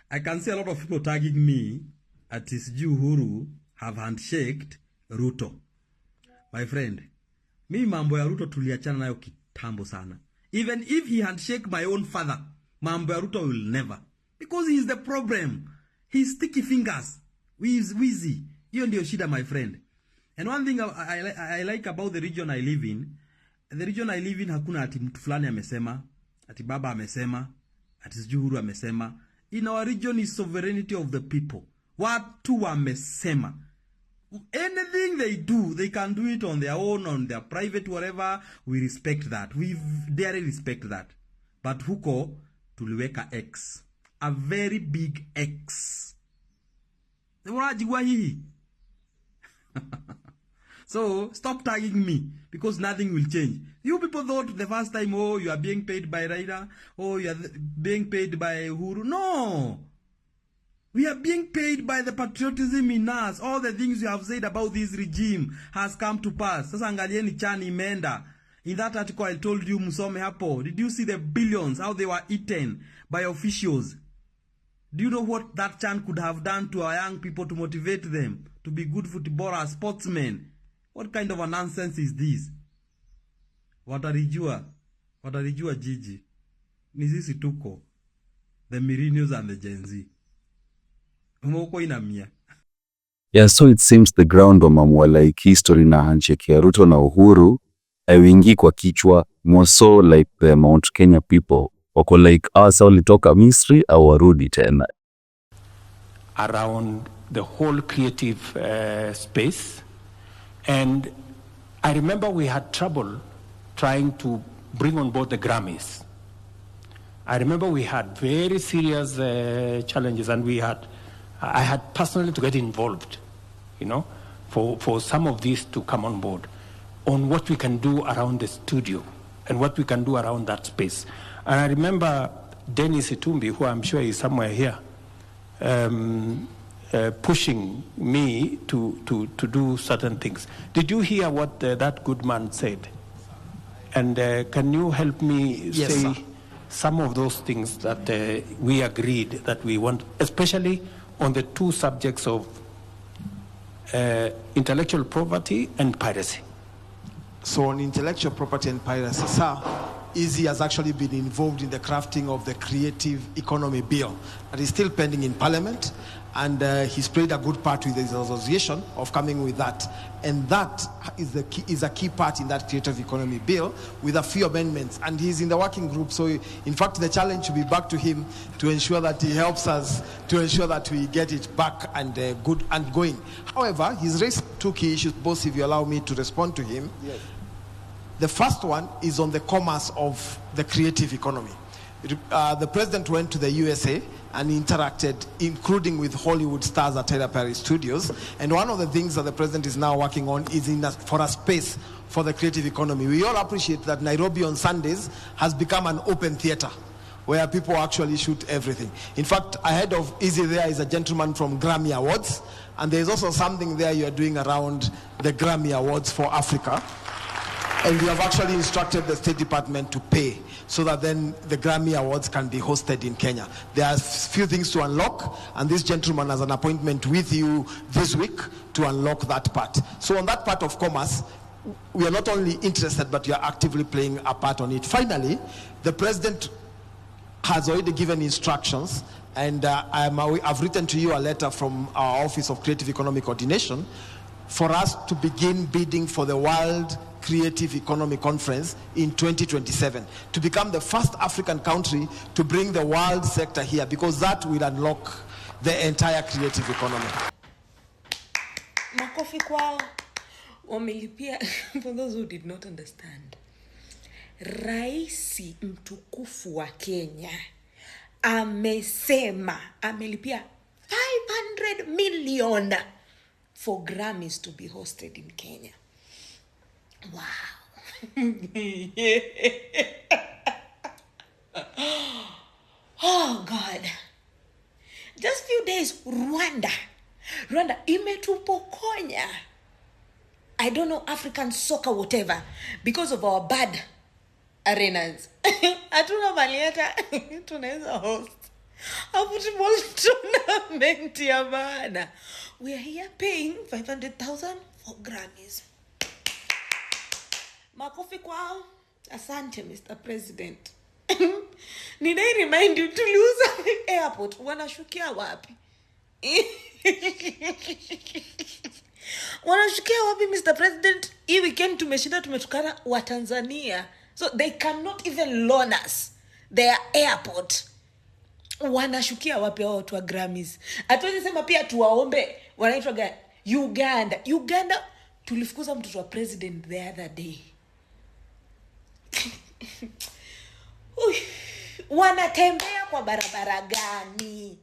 I can see a lot of people tagging me at his Uhuru have handshaked Ruto. My friend, mi mambo ya Ruto tuliachana nayo kitambo sana. Even if he handshake my own father, mambo ya Ruto will never. Because he is the problem. He's sticky fingers. He's wheezy. Hiyo ndio shida, my friend. And one thing I like about the region I live in, hakuna ati mtu fulani amesema, ati baba amesema, ati Uhuru amesema. In our region is sovereignty of the people. Watu wamesema. Anything they do, they can do it on their own, on their private, whatever. We respect that. We very respect that. But huko, tuliweka X. A very big X. So, stop tagging me, because nothing will change. You people thought the first time, oh, you are being paid by Raida, oh, you are being paid by Uhuru. No! We are being paid by the patriotism in us. All the things you have said about this regime has come to pass. Sasa angalieni Chan imeenda. In that article I told you musome hapo. Did you see the billions, how they were eaten by officials? Do you know what that Chan could have done to our young people to motivate them to be good footballers, sportsmen? What kind of a nonsense is this? Watarijua Gigi. Ni sisi tuko. The millennials and the Gen Z. Yeah, so it seems the ground wamamua like history na handshake ya Ruto na Uhuru haiingi kwa kichwa, more so like the Mount Kenya people wako like asa walitoka Misri au warudi tena. Around the whole creative space, and I remember we had trouble trying to bring on board the Grammys. I remember we had very serious challenges, and I had personally to get involved, for some of these to come on board on what we can do around the studio and what we can do around that space. And I remember Dennis Itumbi, who I'm sure is somewhere here, pushing me to do certain things. Did you hear what that good man said? And can you help me say sir. Some of those things that we agreed that we want, especially on the two subjects of intellectual property and piracy? So on intellectual property and piracy, sir, Izzy has actually been involved in the crafting of the creative economy bill that is still pending in Parliament, and he's played a good part with his association of coming with that. And that is a key part in that creative economy bill with a few amendments. And he's in the working group. So in fact, the challenge will be back to him to ensure that he helps us to ensure that we get it back and good and going. However, he's raised two key issues, both if you allow me to respond to him. Yes. The first one is on the commerce of the creative economy. The president went to the USA and interacted, including with Hollywood stars at Tyler Perry Studios. And one of the things that the president is now working on is for a space for the creative economy. We all appreciate that Nairobi on Sundays has become an open theater where people actually shoot everything. In fact, ahead of Izzy there is a gentleman from Grammy Awards, and there's also something there you're doing around the Grammy Awards for Africa. And we have actually instructed the State Department to pay so that then the Grammy Awards can be hosted in Kenya. There are a few things to unlock, and this gentleman has an appointment with you this week to unlock that part. So on that part of commerce, we are not only interested, but we are actively playing a part on it. Finally, the president has already given instructions, and I've written to you a letter from our Office of Creative Economic Coordination for us to begin bidding for the World Creative Economy Conference in 2027 to become the first African country to bring the world sector here, because that will unlock the entire creative economy. Makofi kwao. Wamelipia. For those who did not understand, Raisi mtukufu wa Kenya amesema amelipia 500 million for Grammys to be hosted in Kenya. Wow. Oh God. Just few days, Rwanda imetupokonya. I don't know, African soccer, whatever, because of our bad arenas. Hatuna malieta tunaweza host. a football tournament ya maana. We are here paying 500,000 for Grammys. Makofi kwao. Asante Mr. President. Ninai remind you tuliuza airport. Wanashukia wapi? Wanashukia wapi Mr. President? Hii weekend tumeshinda tumetukana wa Tanzania. So they cannot even loan us their airport. Wanashukia wapi hao watu wa Grammys? Hatuwezi sema pia tuwaombe wanaitwa Uganda tulifukuza mtoto wa president the other day. Wanatembea kwa barabara gani?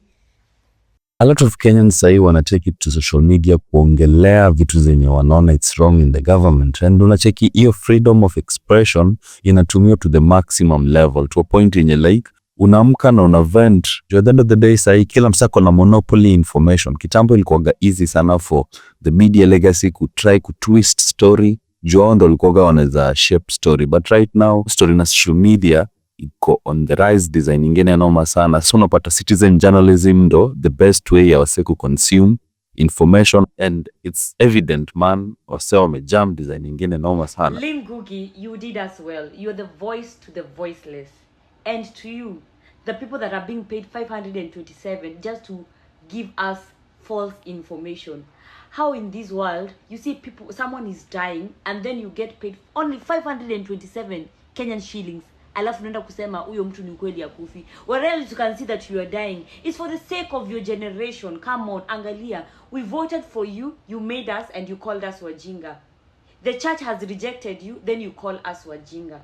A lot of Kenyans say wanna take it to social media kuongelea vitu zenye wanaona it's wrong in the government, and unacheki hiyo freedom of expression inatumiwa to the maximum level, to a point yenye like unaamka na una vent. At the end of the day say kila msako na monopoly information. Kitambo ilikuwa easy sana for the media legacy ku try ku twist story, ndo ilikuwa wanaweza shape story, but right now story na social media iko on the rise, design ingine noma sana. So unapata citizen journalism ndo the best way ya wase ku consume information, and it's evident man wase wamejam design ingine noma sana. Lynn Ngugi, you did as well. You're the voice to the voiceless, and to you, the people that are being paid 527 just to give us false information. How in this world you see people, someone is dying and then you get paid only 527 Kenyan shillings, alafu unaenda kusema huyo mtu ni kweli akufi. Or else you can see that you are dying. It's for the sake of your generation. Come on, angalia. We voted for you, you made us, and you called us wajinga. The church has rejected you, then you call us wajinga.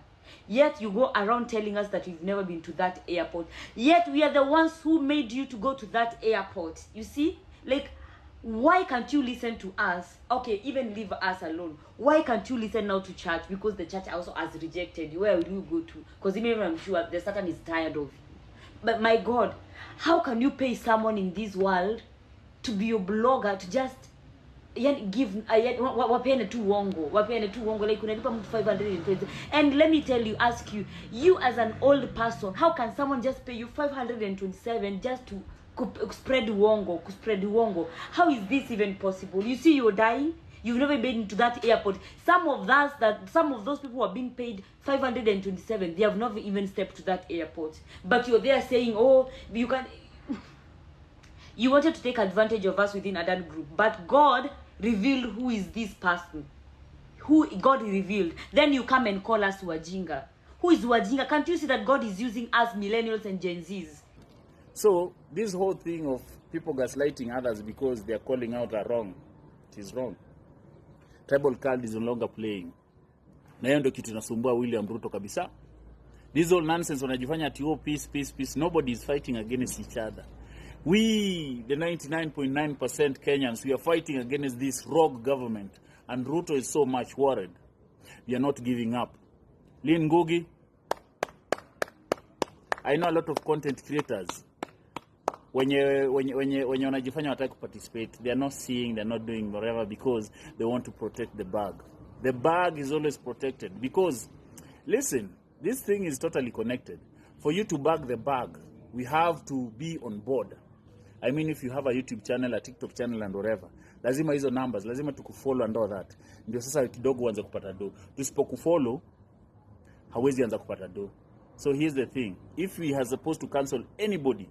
Yet you go around telling us that you've never been to that airport. Yet we are the ones who made you to go to that airport. You see? Like, why can't you listen to us? Okay, even leave us alone. Why can't you listen now to church? Because the church also has rejected you. Where will you go to? Because even I'm sure the Satan is tired of you. But my God, how can you pay someone in this world to be your blogger, to just give wapeane tu uongo like unalipa mtu 520? And let me tell you, ask you as an old person, how can someone just pay you 527 just to spread uongo? How is this even possible? You see, you're dying, you've never been to that airport. Some of those people who are being paid 527, they have not even stepped to that airport, but you're there saying, oh, you can. You wanted to take advantage of us within Adan group, but God revealed who is this person. Who God revealed. Then you come and call us wajinga. Who is wajinga? Can't you see that God is using us millennials and Gen Zs? So this whole thing of people gaslighting others because they are calling out are wrong. It is wrong. Tribal card is no longer playing. Na hiyo ndio kitu nasumbua William Ruto kabisa. This all nonsense wanajifanya ati oh peace. Nobody is fighting against each other. We, the 99.9% Kenyans, we are fighting against this rogue government, and Ruto is so much worried. We are not giving up. Lynn Ngugi, I know a lot of content creators. Wenye wanajifanya wataki participate, they are not seeing, they are not doing whatever because they want to protect the bag. The bag is always protected because, listen, this thing is totally connected. For you to bag the bag, we have to be on board. I mean, if you have a YouTube channel, a TikTok channel and whatever, lazima hizo numbers, lazima tukufollow and all that. Ndio sasa kidogo uanze kupata do. Tusipokufollow, hawezi anza kupata do. So here's the thing. If we are supposed to cancel anybody,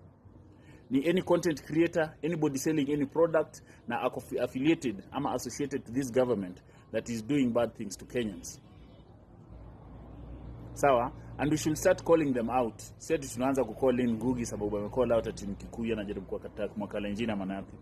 any content creator, anybody selling any product, na affiliated ama associated to this government that is doing bad things to Kenyans. Sawa? And we should start calling them out. Said tunaanza kucall in Ngugi sababu amecall out ati Mkikuyu anajaribu kuwakataa Mwakalenjina manake.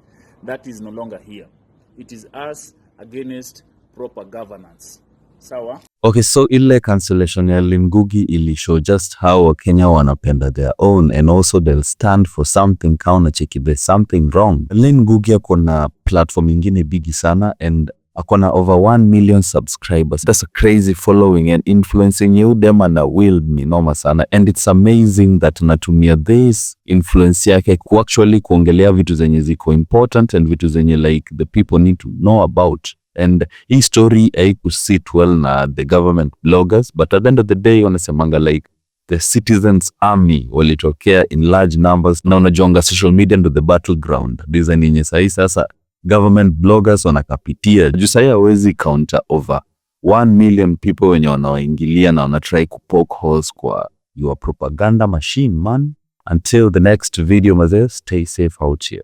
That is no longer here. It is us against proper governance. Sawa? Okay, so ile cancellation ya Lynn Ngugi ili show just how Wakenya wanapenda their own, and also they'll stand for something kauna cheki there's something wrong. Lynn Ngugi akona platform ingine bigi sana and akona over 1 million subscribers. That's a crazy following and influencing you them and will me noma sana, and it's amazing that natumia this influence yake ku actually kuongelea vitu zenye ziko important and vitu zenye like the people need to know about. And hii story haiku sit well na the government bloggers, but at the end of the day wanasemanga like the citizens army walitokea in large numbers, na unajonga social media ndo the battleground. Design yenye sahi sasa government bloggers wanakapitia. Juu sahi hawezi counter over 1 million people wenye wanaoingilia na wanatry kupoke holes kwa your propaganda machine, man. Until the next video, mazee, stay safe out here.